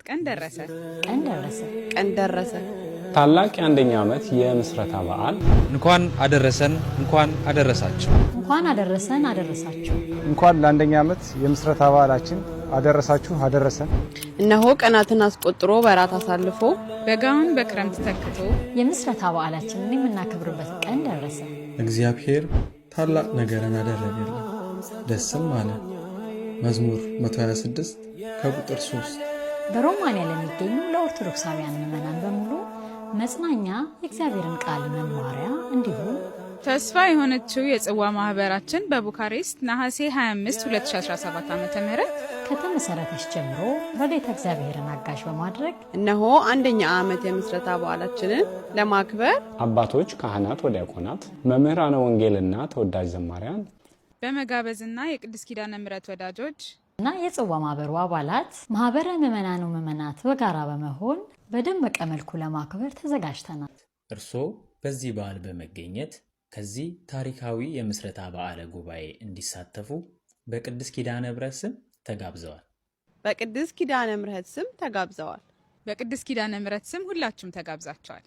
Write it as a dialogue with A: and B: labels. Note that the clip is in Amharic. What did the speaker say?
A: ቀን ደረሰ
B: ቀን ደረሰ
A: ቀን ደረሰ።
C: ታላቅ የአንደኛ ዓመት የምስረታ በዓል
D: እንኳን አደረሰን እንኳን አደረሳችሁ።
B: እንኳን አደረሰን አደረሳችሁ።
E: እንኳን ለአንደኛ ዓመት የምስረታ በዓላችን አደረሳችሁ አደረሰን።
A: እነሆ ቀናትን አስቆጥሮ በራት አሳልፎ በጋውን በክረምት ተክቶ
B: የምስረታ በዓላችንን የምናከብርበት ቀን ደረሰ።
F: እግዚአብሔር ታላቅ ነገርን አደረገልን፣ ደስም አለ። መዝሙር 126 ከቁጥር 3።
B: በሮማንያ ለሚገኙ ለኦርቶዶክሳውያን ምዕመናን በሙሉ መጽናኛ፣ የእግዚአብሔርን ቃል መማሪያ እንዲሁም
A: ተስፋ የሆነችው የጽዋ ማህበራችን በቡካሬስት ነሐሴ 25 2017 ዓ.ም
B: ከተመሰረተች ጀምሮ ረድኤተ እግዚአብሔርን አጋዥ በማድረግ
A: እነሆ አንደኛ ዓመት የምስረታ በዓላችንን ለማክበር
C: አባቶች፣ ካህናት፣ ወዲያቆናት፣ መምህራነ ወንጌልና ተወዳጅ ዘማሪያን
A: በመጋበዝና የቅድስት ኪዳነ ምሕረት ወዳጆች
B: እና የጽዋ ማህበሩ አባላት ማህበረ ምዕመናኑ ምዕመናት በጋራ በመሆን በደመቀ መልኩ ለማክበር ተዘጋጅተናል።
G: እርስዎ በዚህ በዓል በመገኘት ከዚህ ታሪካዊ የምስረታ በዓለ ጉባኤ እንዲሳተፉ በቅድስት ኪዳነ ምሕረት ስም ተጋብዘዋል።
A: በቅድስት ኪዳነ ምሕረት ስም ተጋብዘዋል። በቅድስት ኪዳነ ምሕረት ስም ሁላችሁም ተጋብዛችኋል።